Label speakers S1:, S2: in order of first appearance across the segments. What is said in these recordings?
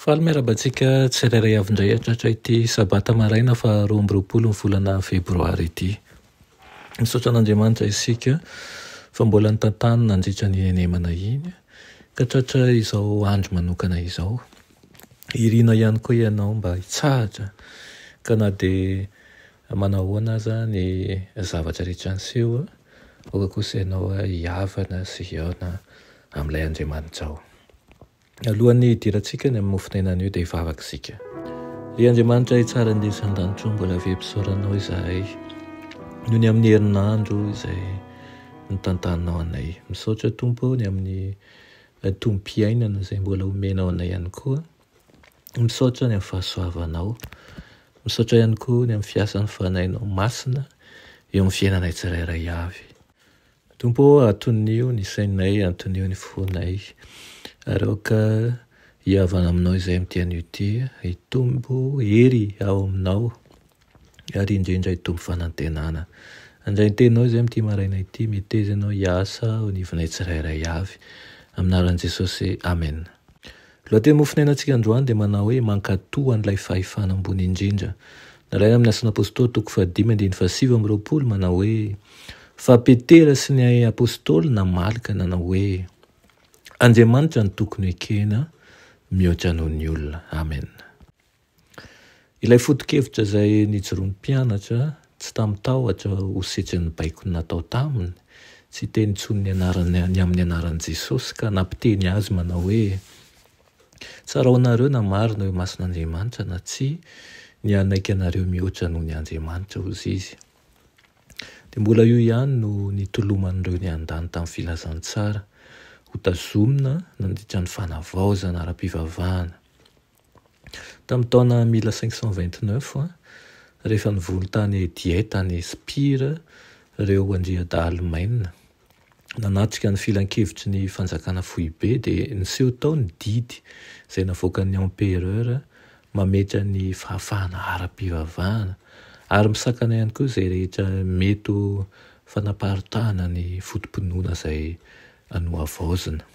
S1: Faly miarabantsika tsirairay avindray atratra ity sabata maraina fa 20 ny volana febroary ity. Misaotra an'Andriamanitra isika fa mbola nitantany nandritra ny enemana iny ka tratra izao andro manokana izao. Irina ihany koa ianao mba hitsahatra ka na dia manahoana aza ny zavatra rehetra niseho, oka kosa ianao hiavana sy hiaona amin'ilay Andriamanitra ao. Alohan'ny hidirantsika ny amin'ny mofinainana io dia hivavaka isika. Ry Andriamanitra hitsara ny isan-danitro mbola vepisaoranao izahay noho ny amin'ny herinandro izay nitantaninao anay. Misaotra Tompo ny amin'ny tompo-piainana izay mbola omenao anay ihany koa. Misaotra ny amin'ny fahasoavanao. Misaotra ihany koa ny amin'ny fiasan'ny fanahinao masina eo amin'ny fiainanay tsirairay avy. Tompo, atonio ny sainay, atonio ny fonay. Aroka hiavana aminao izay amin'ity ity, hitombo hery ao aminao ary indrindra hitombo fanantenana. Andray ny teninao izay amin'ity maraina ity, mitezanao hiasa ho nivonay tsirairay avy. Aminaran'i Jesosy, amen. Lohateny mofinainantsika androany dia manao hoe mankatoa an'ilay fahefana ambony indrindra. Nalaina amin'ny Asana Apôstôly 5:7 manao hoe fa Petera sy ny apôstôly namalaka nanao hoe Andriamanitra ny tokony ekena mihoatra noho ny olona. Amen. Ilay foto-kevitra izay nijoroan'ny mpianatra tsy tamin'ny tahotra ho setrin'ny baiko natao taminy, tsy teny intsony ny amin'ny anaran'i Jesosy ka nampiteny azy manao hoe tsara ho anareo na marina eo mason'Andriamanitra na tsy ny anaiky anareo mihoatra noho ny Andriamanitra hozy izy. Dia mbola io ihany no nitoloman'ireo ny andany tamin'ny filazantsara ho tazomina nandritra ny fanavaozana ara-pivavahana. Tamin'ny taona 1529 rehefa nivony tany Diet tany Spira ireo andriada Alemaina, nanatrika ny filan-kevitry ny fanjakana foibe dia niseho tao ny didy izay navoakan'ny empereur mametra ny fahafahana ara-pivavahana ary misakana ihany koa izay rehetra mety ho fanaparitahana ny fotom-pinoana izay anohavaozina.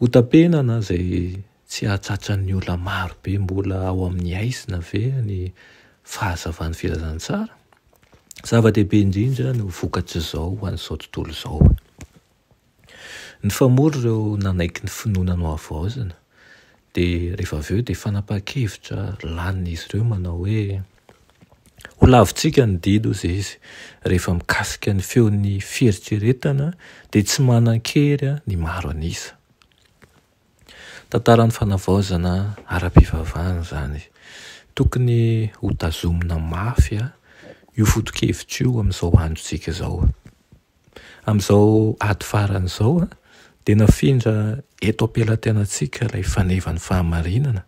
S1: Hotapenana izay tsy ahatratra ny olona maro be mbola ao amin'ny aisina ve ny fahazavan'ny filazantsara. Zava-dehibe indrindra no vokatra izao ho an'izao tontolo izao. Ny famory ireo nanaiky ny finoana anohavaozina dia rehefa avy eo dia fanapahan-kevitra lanina izy ireo manao hoe ho lavintsika ny didy hozy izy rehefa mikasika ny feon'ny fieritreretana dia tsy manan-kery ny maro anisa. Tantaran'ny fanavaozana ara-pivavahana izany. Tokony ho tazomina mafy io foto-kevitra io amin'izao androntsika izao. Amin'izao ady faran'izao dia nafindra eto am-pelatenantsika ilay fanevany fahamarinana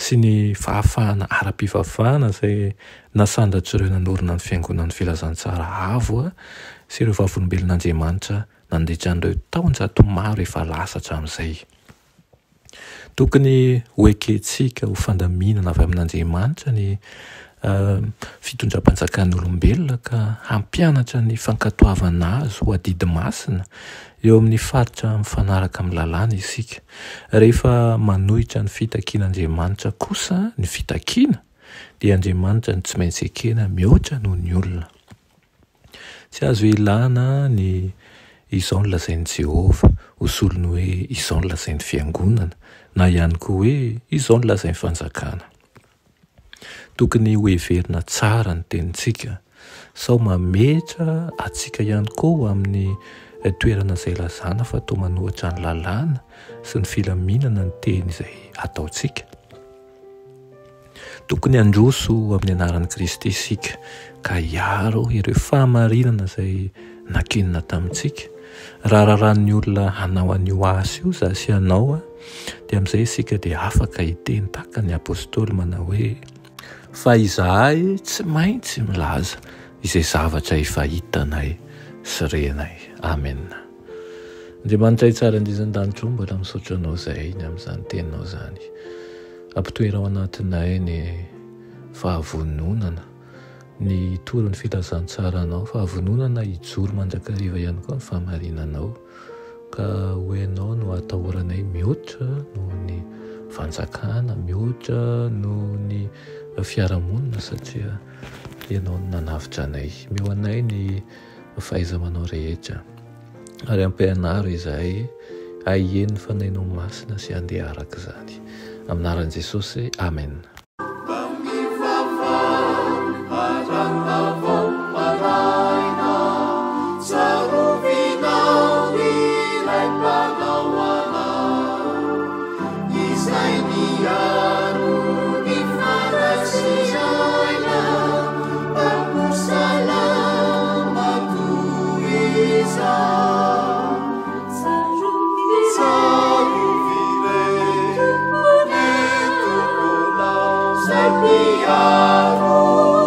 S1: sy ny fahafahana ara-pivavahana izay nasandatra ireo nanorina ny fiangonan'ny filazantsara avo sy ireo vavolombelon'Andriamanitra nandritra an'ireo taon-jato maro efa lasa hatramin'izay. Tokony ho ekentsika ho fandaminana avy amin'Andriamanitra ny fitondram-panjakan'ny olombelona ka hampianatra ny fankatoavana azy ho adidy masina eo amin'ny faritra mifanaraka amin'ny lalàna isika. Rehefa manohitra ny fitakian'Andriamanitra kosa ny fitakiana dia Andriamanitra ny tsy maintsy ekena mihoatra noho ny olona. Tsy azo ilana ny izao no lazain'i Jehova ho solony hoe izao no lazain'ny fiangonana na ihany koa hoe izao no lazain'ny fanjakana. Tokony ho heverina tsara ny tenintsika sao mametra atsika ihany koa amin'ny toerana izay lazana fa toa manohatra ny lalàna sy ny filaminana ny teny izay ataontsika. Tokony handroso amin'ny anaran'i Kristy isika ka hiaro ireo fahamarinana izay nakenina tamintsika. Raha ny olona hanao an'io asa io za sy anao dia amin'izay isika dia afaka hiteny tahaka ny apôstôly manao hoe fa izahay tsy maintsy milaza izay zavatra efa hitanay sy renay. Amen. Andriamanitra hitsara indrizan-danitro mbola misaotra anao izay ny amin'izany teninao izany. Ampitoera ao anatinay ny fahavononana ny torony filazantsaranao, fahavononana hijoro mandrakariva ihany koa ny fahamarinanao, ka hoenao no atahoranay mihoatra noho ny fanjakana, mihoatra noho ny fiarahamonina satria ianao no nanavitra anay. Meo anay ny fahaiza-manao rehetra ary ampianaro izahay ahiheny ny fanainao masina sy handeha araka izany. Amin'ny anaran'i Jesosy, amen.
S2: Sapiaro